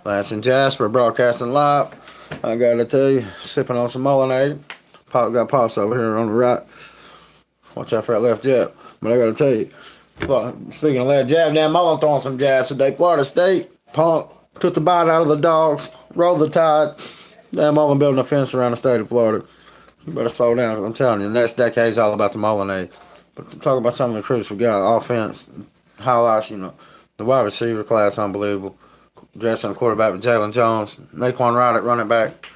Lance and Jasper broadcasting live. I gotta tell you, sipping on some Mullinade. Got Pops over here on the right. Watch out for that left jab. But I gotta tell you, speaking of left jab, Dan Mullen throwing some jabs today. Florida State, Punk took the bite out of the dogs, rolled the tide. Dan Mullen building a fence around the state of Florida. You better slow down. I'm telling you, the next decade's all about the Mullinade. But to talk about some of the recruits we got, offense, highlights, the wide receiver class, unbelievable. Dressing quarterback with Jalen Jones. Naquan Wright at running back.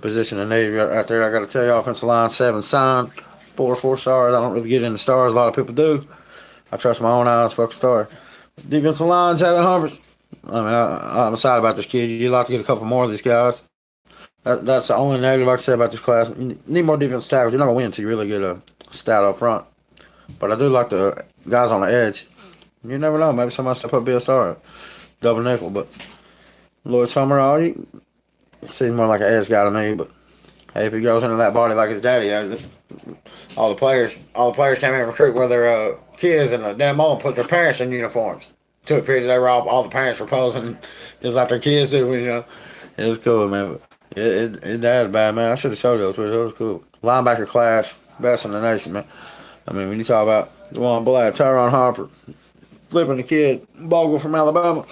Position of need right there. I got to tell you, offensive line 7 signed. 4 stars. I don't really get into stars. A lot of people do. I trust my own eyes. Fuck star. Defensive line, Jalen Humphries. I'm excited about this kid. You'd like to get a couple more of these guys. That's the only negative I can say about this class. You need more defensive tackles. You're not going to win until you really get a stat up front. But I do like the guys on the edge. You never know. Maybe somebody step up be a star. Double nickel. But Lloyd Summerall, he seems more like an edge guy to me. But hey, if he goes into that body like his daddy, all the players came in and recruit with their kids, and Dan Mullen put their parents in uniforms. Took pictures. They were all the parents were posing just like their kids do. It was cool, man. His dad's bad, man. I should have showed those pictures. It was cool. Linebacker class, best in the nation, man. I mean, when you talk about the one black, Tyron Harper, flipping the kid, Bogle from Alabama.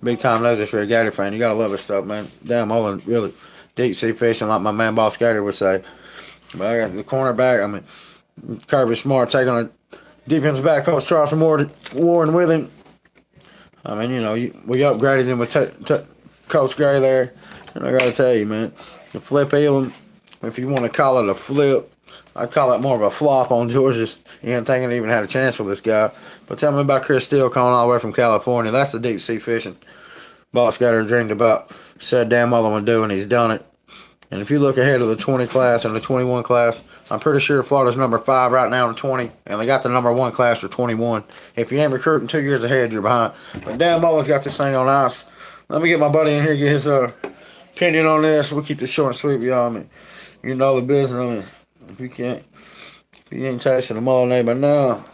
Big time legend if you're a Gator fan. You gotta love his stuff, man. Damn, Mullen really deep sea fishing, like my man Boss Gator would say. But I got the cornerback. I mean, Kirby Smart taking a defensive back coach Charleston Warren with him. I mean, we upgraded him with Coach Gray there. And I gotta tell you, man, the flip Elam, if you want to call it a flip, I call it more of a flop on Georgia's. You ain't thinking he even had a chance with this guy. But tell me about Chris Steele coming all the way from California. That's the deep sea fishing Boss Gator dreamed about. Said Dan Mullen would do, and he's done it. And if you look ahead of the 20 class and the 21 class, I'm pretty sure Florida's number 5 right now in 20, and they got the number 1 class for 21. If you ain't recruiting 2 years ahead, you're behind. But Dan Mullen's got this thing on ice. Let me get my buddy in here, get his opinion on this. We'll keep this short and sweet, y'all. I mean, you know the business. I mean, if you ain't tasting the Mullen name by now,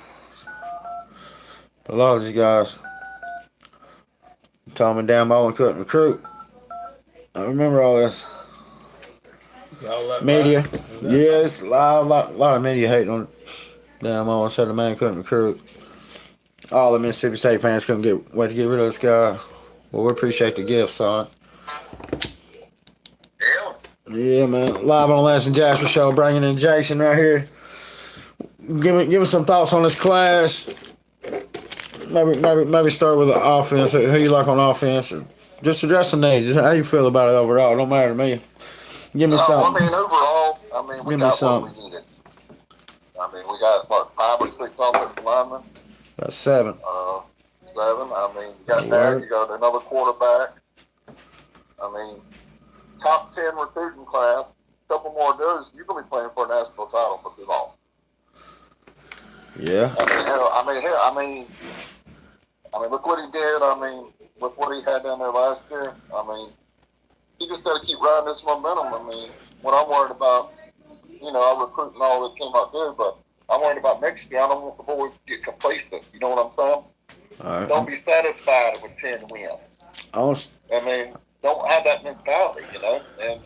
a lot of these guys told me Dan Mullen couldn't recruit. I remember all this. Media. Yeah, it's a lot of media hating on Dan Mullen. Said the man couldn't recruit. All the Mississippi State fans couldn't wait to get rid of this guy. Well, we appreciate the gift, son. Yeah, man. Live on the Lance and Jasper show, bringing in Jason right here. Give me some thoughts on this class. Maybe start with the offense. Who you like on offense? Or just address the needs. How you feel about it overall? It don't matter to me. Give me something. I mean, overall, we got what we needed. I mean, we got, 5 or 6 offensive linemen? That's 7. 7. I mean, you got that. You got another quarterback. I mean, top 10 recruiting class. A couple more dudes. You're going to be playing for a national title for too long. Yeah. I mean, look what he did. I mean, with what he had down there last year. I mean, you just got to keep riding this momentum. I mean, what I'm worried about, I'm recruiting all that came out good, but I'm worried about next year. I don't want the boys to get complacent. You know what I'm saying? All right. Don't be satisfied with 10 wins. I mean, don't have that mentality, and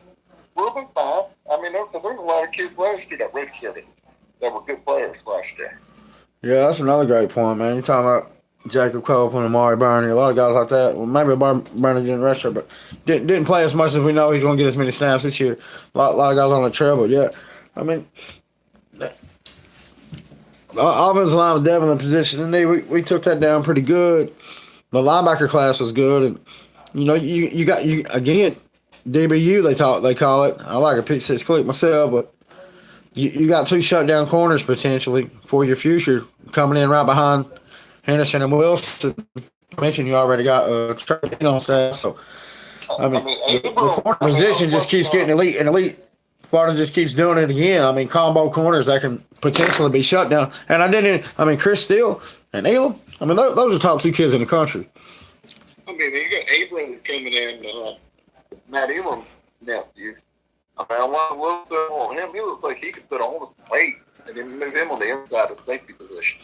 we'll be fine. I mean, there's a lot of kids last year that redshirted that were good players last year. Yeah, that's another great point, man. You're talking about Jacob Copeland and Amari Burney, a lot of guys like that. Well, maybe Burney didn't redshirt, but didn't play as much as we know he's going to get as many snaps this year. A lot of guys on the trail, but yeah. I mean, the offensive line was definitely in position, and we took that down pretty good. The linebacker class was good, and you got again DBU they call it. I like a pick 6 click myself, but you got 2 shutdown corners potentially for your future coming in right behind Henderson and Wilson. I mentioned you already got Trey on staff, so I mean the corner position just keeps getting elite and elite. Florida just keeps doing it again. I mean, combo corners that can potentially be shut down. And Chris Steele and Elam. I mean, those are top 2 kids in the country. I mean, you got Abram coming in, Matt Elam's nephew. I mean, I want to look on him. He looks like he could put on his weight and then move him on the inside of the safety position.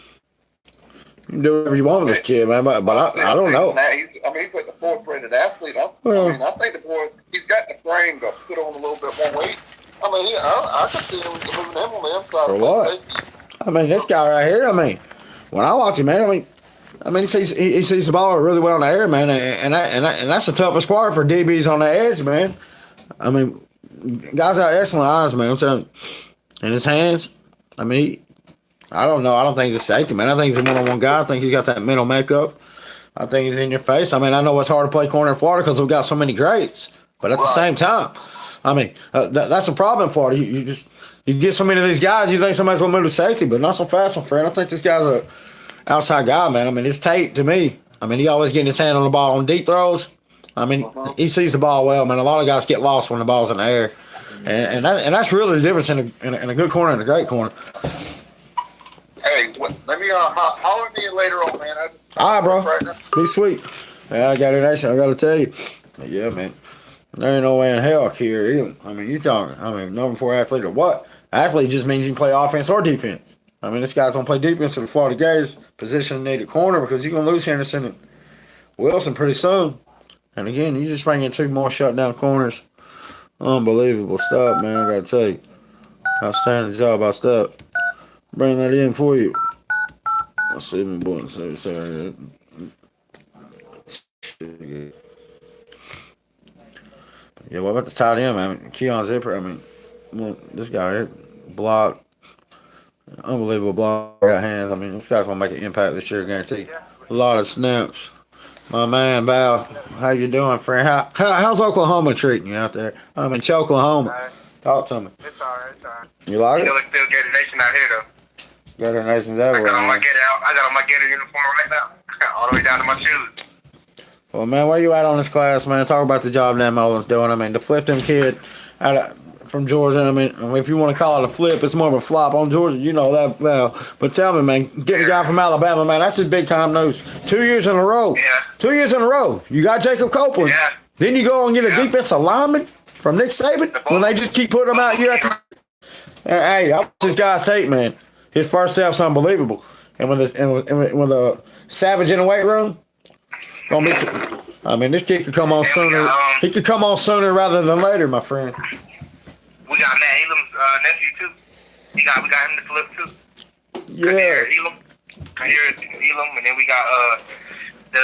You can do whatever you want with this kid, man, but I don't know. He's at the 4th grade talented athlete. I mean, I think the boy, he's got the frame to put on a little bit more weight. I mean, I could see him moving him on the inside. For what? I mean, this guy right here. I mean, when I watch him, man, I mean, he sees the ball really well in the air, man, and that's the toughest part for DBs on the edge, man. I mean, guys got excellent eyes, man. I'm telling you. In his hands, I mean, I don't know. I don't think he's a safety, man. I think he's a one-on-one guy. I think he's got that mental makeup. I think he's in your face. I mean, I know it's hard to play corner in Florida because we've got so many greats, but at the same time, I mean, that's a problem in Florida. You get so many of these guys, you think somebody's gonna move to safety, but not so fast, my friend. I think this guy's a outside guy, man. I mean, his tape to me. I mean, he always getting his hand on the ball on deep throws. I mean, he sees the ball well, man. A lot of guys get lost when the ball's in the air, and that's really the difference in a good corner and a great corner. Hey, let me holler at you later on, man. All right, bro. Be sweet. Yeah, I got it, Nation. I got to tell you. Yeah, man. There ain't no way in hell here either. I mean, you talking, number 4 athlete or what? Athlete just means you can play offense or defense. I mean, this guy's going to play defense for the Florida Gators. Position needed corner because you're going to lose Henderson and Wilson pretty soon. And again, you just bring in 2 more shutdown corners. Unbelievable stuff, man. I got to tell you. Outstanding job by Step. Bring that in for you. Let's see my boy. Sorry. Yeah, what about the tight end, man? Keon Zipper, this guy here, block. Unbelievable block. Got hands. I mean, this guy's going to make an impact this year, guarantee. A lot of snaps. My man, Val, how you doing, friend? How's Oklahoma treating you out there? I'm in Oklahoma. Talk to me. It's all right. You like it? It's still Gator Nation out here, though. Gator Nation's everywhere, I got on my Gator uniform right now. All the way down to my shoes. Well, man, where you at on this class, man? Talk about the job Dan Mullen's doing. I mean, the flip them kid from Georgia. I mean, if you want to call it a flip, it's more of a flop on Georgia. You know that well. But tell me, man, getting a guy from Alabama, man, that's just big time news. 2 years in a row. Yeah. 2 years in a row. You got Jacob Copeland. Yeah. Then you go and get a defensive lineman from Nick Saban when they just keep putting them out year after. Hey, I watch this guy's tape, man. His first step's unbelievable. And when the Savage in the weight room, this kid could come on sooner. He could come on sooner rather than later, my friend. We got Matt Elam's nephew too. We got him to flip too. Yeah. Elam, and then we got the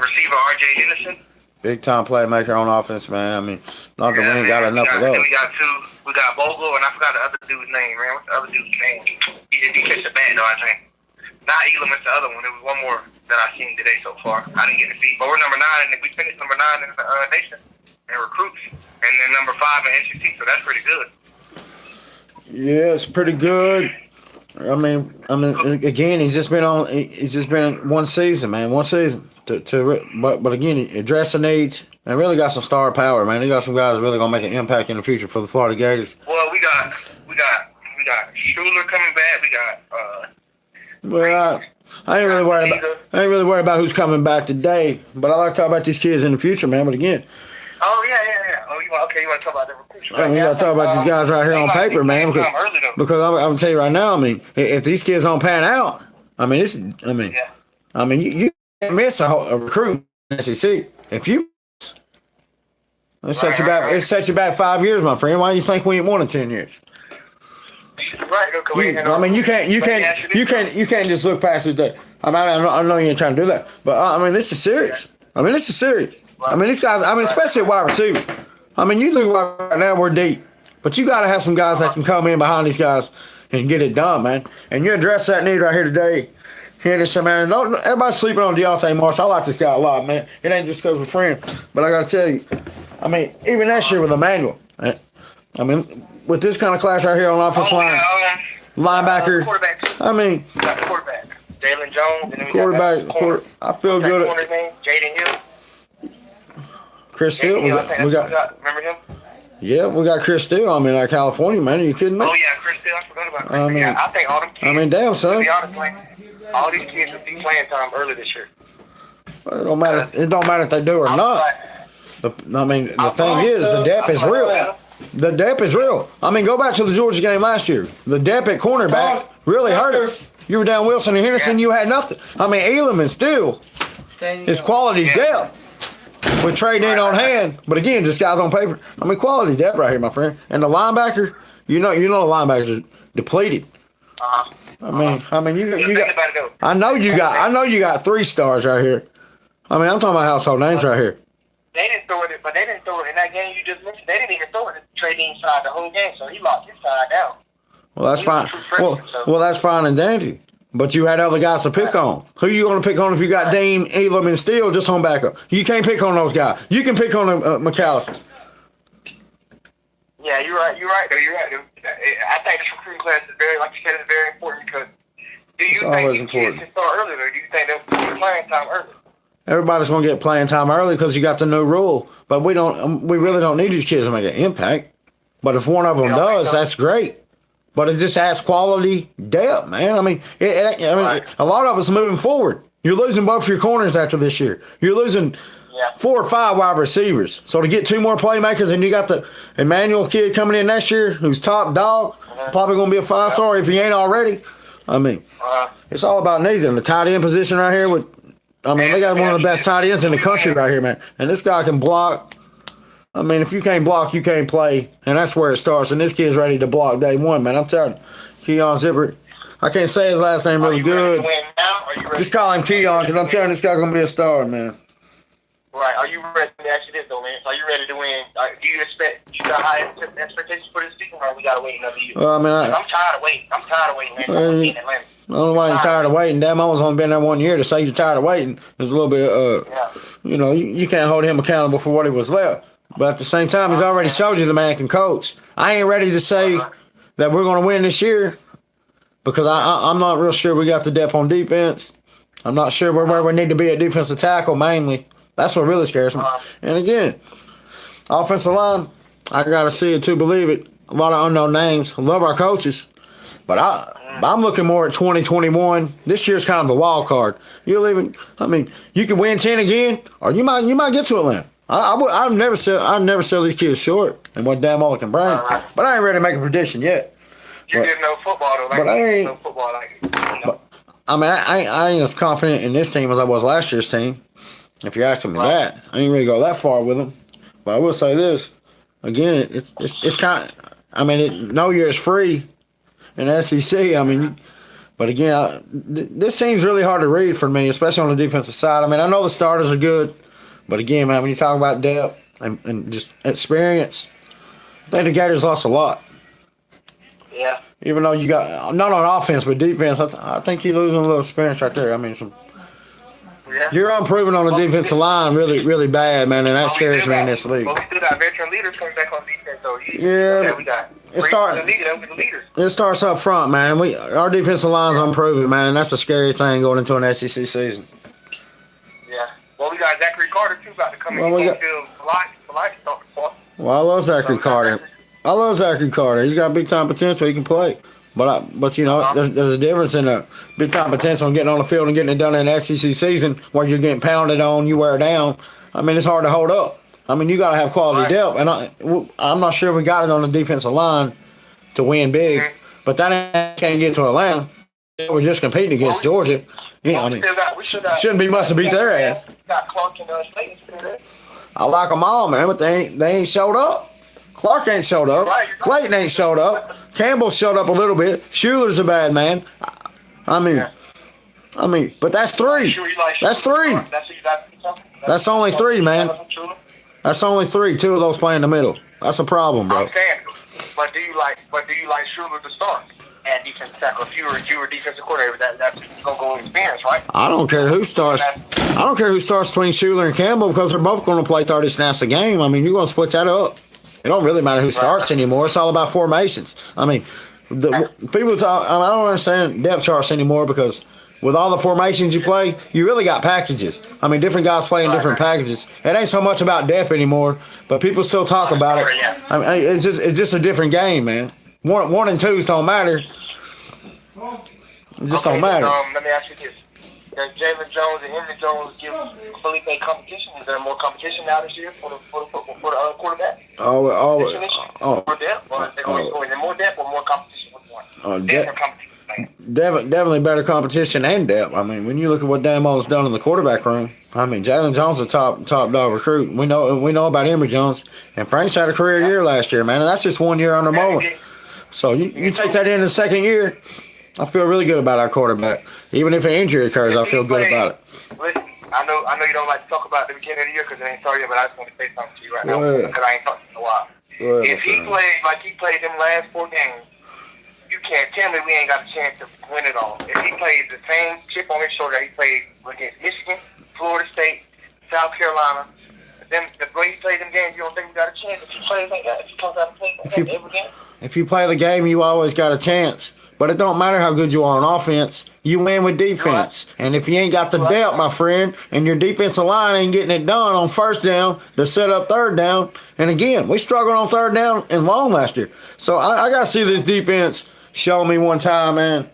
receiver RJ Henderson. Big time playmaker on offense, man. I mean, not that we ain't got enough of those. We got 2. We got Bogle, and I forgot the other dude's name, man. What's the other dude's name? He didn't catch the bat, though, I think. Not Elam, it's the other one. There was one more that I've seen today so far. I didn't get to see. But we're number 9, and we finished number 9 in the nation in recruits. And then number 5 in NCT, so that's pretty good. Yeah, it's pretty good. I mean, again, he's just been one season, man. One season. But again, he addressed the needs and really got some star power, man. He got some guys really gonna make an impact in the future for the Florida Gators. Well, we got Schuler coming back. We got Well, I ain't really worried about who's coming back today. But I like to talk about these kids in the future, man. But again. Oh yeah. Oh, you want to talk about the recruits? Right? We gotta talk about these guys right here on paper, man. Because I'm gonna tell you right now. I mean, if these kids don't pan out, you can't miss a recruit in the SEC. If you it sets you back 5 years, my friend. Why do you think we ain't won in 10 years? Right. You can't just look past this day. I know you ain't trying to do that, but this is serious. This is serious. These guys. Especially at wide receiver. You look right now, we're deep, but you got to have some guys that can come in behind these guys and get it done, man. And you address that need right here today. Henderson, man. Everybody's sleeping on Deontay Marsh. I like this guy a lot, man. It ain't just because we're friends, but I got to tell you, even that year with Emmanuel, with this kind of class right here on offense line, linebacker. Quarterback. We got the quarterback, Jalen Jones, and then we quarterback. I feel good. Corner's name, Jaden Hill. Chris Steele. We got. Remember him? Yeah, we got Chris Steele. Out of California, man. Are you kidding me? Oh yeah, Chris Steele. I forgot about Chris. I think all them kids. Damn, son. To be honest, man, all these kids will be playing time early this year. Well, it don't matter. It don't matter if they do or not. The thing is, the depth is real. The depth is real. Go back to the Georgia game last year. The depth at cornerback really hurt it. You were down Wilson and Henderson. You had nothing. Elam and Steele is quality depth. with Trey Dean on hand. But again, just guys on paper. I mean, quality depth right here, my friend. And the linebacker, you know, the linebackers are depleted. I mean, you got. I know you got 3 stars right here. I mean, I'm talking about household names right here. They didn't throw it, but they didn't throw it in that game you just mentioned. They didn't even throw it at the Trey Dean side the whole game, so he locked his side down. Well, that's fine. Well, that's fine and dandy. But you had other guys to pick on. Who you going to pick on if you got Dean, Elam, and Steele just on backup? You can't pick on those guys. You can pick on McAllister. Yeah, you're right. You're right. I think this recruiting class is very, like you said, it's very important because do you think these kids can start early, or do you think they'll get playing time early? Everybody's going to get playing time early because you got the new rule. But we really don't need these kids to make an impact. But if one of them does, that's great. But it just adds quality depth, man. I mean, a lot of us moving forward. You're losing both your corners after this year. You're losing 4 or 5 wide receivers. So to get 2 more playmakers, and you got the Emmanuel kid coming in next year who's top dog, probably going to be a 5-star if he ain't already. I mean, it's all about needs. And the tight end position right here they got one of the best tight ends in the country right here, man. And this guy can block. I mean, if you can't block, you can't play. And that's where it starts. And this kid's ready to block day one, man. I'm telling you. Keon Zipper. I can't say his last name really good. Just call him Keon because I'm telling you, this guy's going to be a star, man. Right. Are you ready to actually this, though, man? Are you ready to win? Do you got high expectations for this season, or we got to wait another year? Well, I mean, I'm tired of waiting. man. I'm in Atlanta. I don't know why you're tired of waiting. Damn, I was only been there 1 year. To say you're tired of waiting is a little bit, you know, you can't hold him accountable for what he was left. But at the same time, he's already showed you the man can coach. I ain't ready to say that we're going to win this year because I'm not real sure we got the depth on defense. I'm not sure where we need to be at defensive tackle mainly. That's what really scares me. And again, offensive line, I got to see it to believe it. A lot of unknown names. Love our coaches. But I'm looking more at 2021. This year's kind of a wild card. You can win 10 again, or you might get to Atlanta. I've never sell these kids short and what Dan Mullen can bring. But I ain't ready to make a prediction yet. You didn't know football though. But I ain't. No football like it. But, I mean, I ain't as confident in this team as I was last year's team. If you're asking me that, I ain't really go that far with them. But I will say this again: it's kind of. I mean, no year is free in the SEC. I mean, but again, this team's really hard to read for me, especially on the defensive side. I mean, I know the starters are good. But again, man, when you talk about depth and just experience, I think the Gators lost a lot. Yeah. Even though you got, not on offense, but defense, I think you're losing a little experience right there. I mean, you're unproven on the defensive line really, really bad, man, and that scares me in this league. But we still got veteran leaders coming back on defense, though. We got it starts up front, man. And our defensive line's unproven, man, and that's a scary thing going into an SEC season. Yeah. Well, we got Zachary Carter, too, about to come in. Well, I love Zachary Carter. He's got big-time potential. He can play. But you know, there's a difference in a big-time potential and getting on the field and getting it done in an SEC season where you're getting pounded on, you wear down. I mean, it's hard to hold up. I mean, you got to have quality depth. And I'm not sure we got it on the defensive line to win big. Mm-hmm. But that can't get to Atlanta. We're just competing against Georgia. Yeah, I mean, shouldn't be much to beat their ass. I like them all, man, but they ain't showed up. Clark ain't showed up. Clayton ain't showed up. Campbell showed up a little bit. Schuler's a bad man. I mean, but that's 3. That's 3. That's only 3, man. That's only 3. 2 of those play in the middle. That's a problem, bro. I'm saying, but do you like Schuler to start? And defensive tackle, fewer defensive coordinator. That's gonna go experience, right? I don't care who starts. I don't care who starts between Schuler and Campbell because they're both going to play 30 snaps a game. I mean, you're going to split that up. It don't really matter who starts anymore. It's all about formations. I mean, people talk. I don't understand depth charts anymore because with all the formations you play, you really got packages. I mean, different guys play in different packages. It ain't so much about depth anymore, but people still talk about it. I mean, it's just a different game, man. 1 and 2s don't matter. It just don't matter. Let me ask you this. Does Jalen Jones and Henry Jones give Felipe competition? Is there more competition now this year for the other quarterback? Is there more depth or more competition with one? definitely better competition and depth. I mean, when you look at what Dan Mullen's done in the quarterback room, I mean, Jalen Jones is a top dog recruit. We know about Emory Jones, and Frank's had a career year last year, man, and that's just 1 year under Mullen. So you take that in the second year, I feel really good about our quarterback. Even if an injury occurs, I feel good about it. Listen, I know you don't like to talk about the beginning of the year because it ain't started yet, but I just want to say something to you right now because I ain't talked in a while. If he played like he played them last 4 games, you can't tell me we ain't got a chance to win it all. If he plays the same chip on his shoulder he played against Michigan, Florida State, South Carolina, then the way he played them games, you don't think we got a chance if he plays like that? If he comes out and plays like that every game? If you play the game, you always got a chance. But it don't matter how good you are on offense. You win with defense. Right. And if you ain't got the depth, my friend, and your defensive line ain't getting it done on first down to set up third down, and again, we struggled on third down and long last year. So I got to see this defense show me one time, man.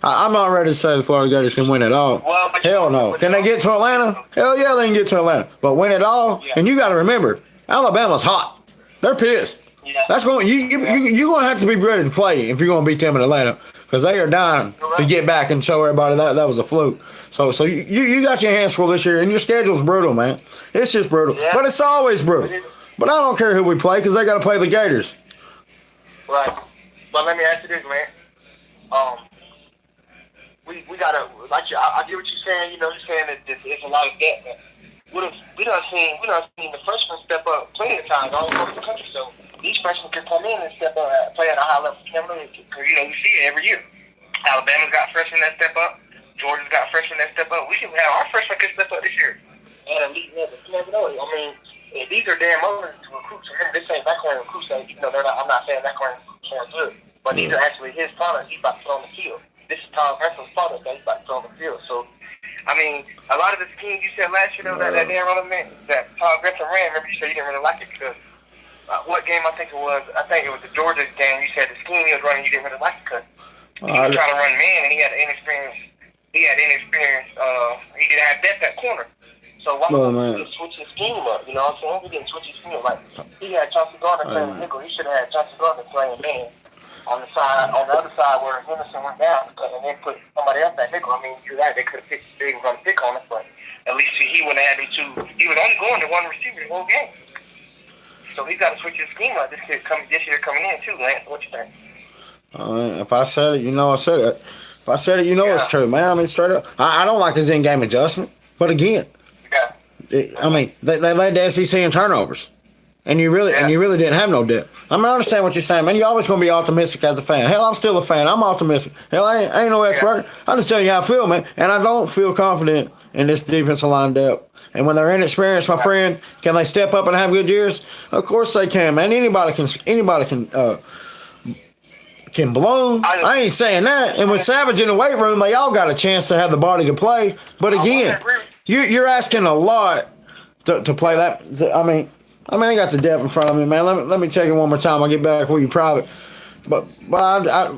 I'm not ready to say the Florida Gators can win it all. Well, hell no. Can they get to Atlanta? Hell yeah, they can get to Atlanta. But win it all? Yeah. And you got to remember, Alabama's hot. They're pissed. Yeah. That's going. You're going to have to be ready to play if you're going to beat them in Atlanta, because they are dying to get back and show everybody that was a fluke. So you got your hands full this year, and your schedule's brutal, man. It's just brutal, but it's always brutal. But I don't care who we play because they got to play the Gators. Right. But let me ask you this, man. We gotta I get what you're saying. You know, you're saying that there's a lot of depth. We done seen the freshmen step up plenty of times all over the country. So these freshmen can come in and step up, play at a high level. Because we see it every year. Alabama's got freshmen that step up. Georgia's got freshmen that step up. We can have our freshmen can step up this year at elite level. You never know. I mean, these are damn owners to recruits. Remember, this ain't background recruits. Even though they're not. I'm not saying background recruits aren't good, but these are actually his products. He's about to put on the field. This is Tom Gresham's product that he's about to put on the field. So, I mean, a lot of the schemes you said last year, though, that Dan running man, that Tom Gresham ran. Remember, you said you didn't really like it because what game I think it was? I think it was the Georgia game. You said the scheme he was running, you didn't really like it because he was trying to run man, and he had inexperience. He didn't have depth at corner. So why don't we just switch his scheme up? You know what I'm saying? We didn't switch his scheme. Like, he had Chauncey Gardner playing nickel. He should have had Chauncey Gardner playing man on the other side where Henderson went down, and then put somebody else at nickel. I mean, you're right. They could have picked. They were going to pick on us, but at least he wouldn't have had them two. He was only going to one receiver the whole game. So he's got to switch his scheme up. This year coming in too, Lance. What you think? If I said it, you know I said it. If I said it, you know it's true, man. I mean, straight up. I don't like his in-game adjustment, but again, I mean, they led the SEC in turnovers, and you really didn't have no depth. I mean, I understand what you're saying, man. You're always going to be optimistic as a fan. Hell, I'm still a fan. I'm optimistic. Hell, I ain't no expert. I'm just telling you how I feel, man. And I don't feel confident in this defensive line depth. And when they're inexperienced, my friend, can they step up and have good years? Of course they can, man. Anybody can bloom. I ain't saying that. And with Savage in the weight room, they all got a chance to have the body to play. But again, you're asking a lot to play that. I mean, I got the depth in front of me, man. Let me check it one more time. I'll get back with you private. But I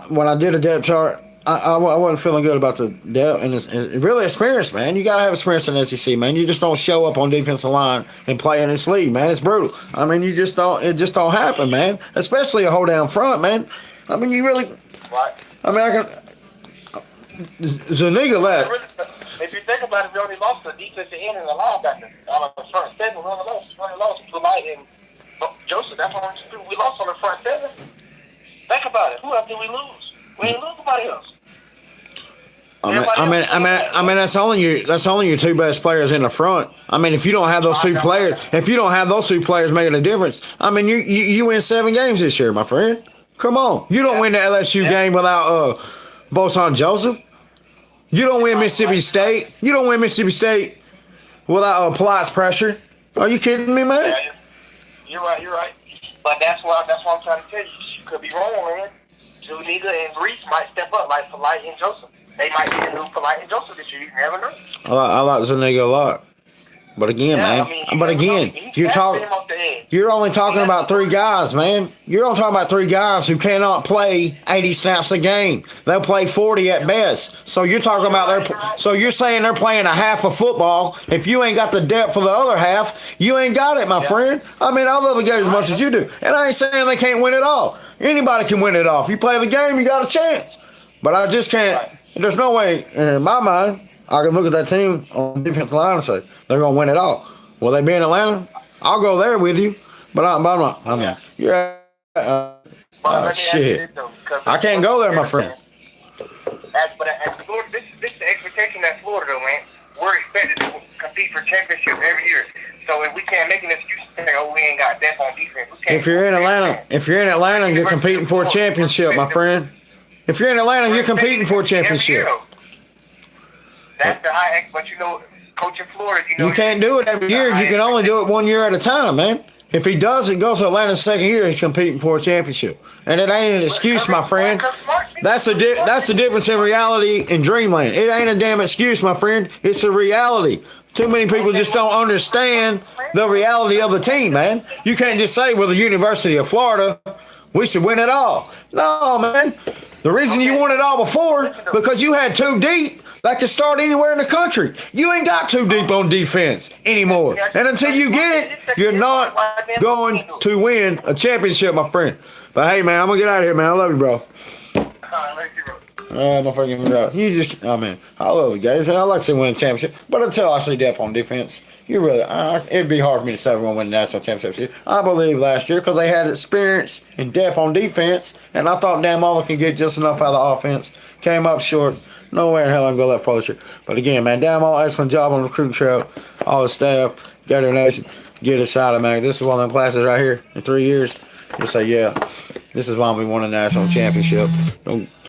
when I did a depth chart, I wasn't feeling good about the depth, and it's really experience, man. You gotta have experience in the SEC, man. You just don't show up on defensive line and play in this league, man. It's brutal. I mean, it just don't happen, man. Especially a hold down front, man. I mean, you really. What? I mean, I can. Zuniga left. If you think about it, we only lost the defensive end and the linebacker on the front seven. We only lost Polite and Joseph. That's what we lost on the front seven. Think about it. Who else did we lose? We didn't lose nobody else. I mean, that's only your two best players in the front. I mean, if you don't have those two players making a difference, I mean, you win 7 games this year, my friend. Come on, you don't win the LSU game without Bosan Joseph. You don't win Mississippi State. You don't win Mississippi State without Polite's pressure. Are you kidding me, man? Yeah, you're right. But that's what I'm trying to tell you. You could be wrong, man. Zuniga and Reese might step up like Polite and Joseph. They might be the new Polite and Joseph this year. You never know. I like Zuniga a lot. But again, you're only talking about 3 guys, man. You're only talking about 3 guys who cannot play 80 snaps a game. They'll play 40 at best. So you're talking about so you're saying they're playing a half of football. If you ain't got the depth for the other half, you ain't got it, my friend. I mean, I love the Gators as much as you do. And I ain't saying they can't win it all. Anybody can win it all. If you play the game, you got a chance. But I just can't. There's no way in my mind I can look at that team on the defensive line and say they're gonna win it all. Will they be in Atlanta? I'll go there with you. But I'm not. I mean, yeah. Shit. I can't go there, my friend. As Florida, this is the expectation at Florida, though, man. We're expected to compete for championships every year. So if we can't make an excuse to say, "Oh, we ain't got depth on defense," we can't. If you're in Atlanta, you're competing for a championship, my friend. If you're in Atlanta, you're competing for a championship. That's the high, but coaching Florida, you can't do it every year. You can only do it 1 year at a time, man. If he does it, goes to Atlanta's second year, he's competing for a championship, and it ain't an excuse, my friend. That's the difference in reality and dreamland. It ain't a damn excuse, my friend. It's a reality. Too many people just don't understand the reality of the team, man. You can't just say, "Well, the University of Florida, we should win it all." No, man. The reason you won it all before because you had too deep. That can start anywhere in the country. You ain't got too deep on defense anymore. And until you get it, you're not going to win a championship, my friend. But hey, man, I'm going to get out of here, man. I love you, bro. No fucking bro. I love you guys. I like to win a championship. But until I see depth on defense, it'd be hard for me to say we're going to win the national championship. I believe last year because they had experience and depth on defense. And I thought Dan Muller could get just enough out of the offense. Came up short. No way in hell I can go that far this year. But again, man, damn all excellent job on the recruiting trail. All the staff, Gator Nation, get us out of man. This is one of them classes right here in 3 years. You'll say, yeah, this is why we won a national championship. Don't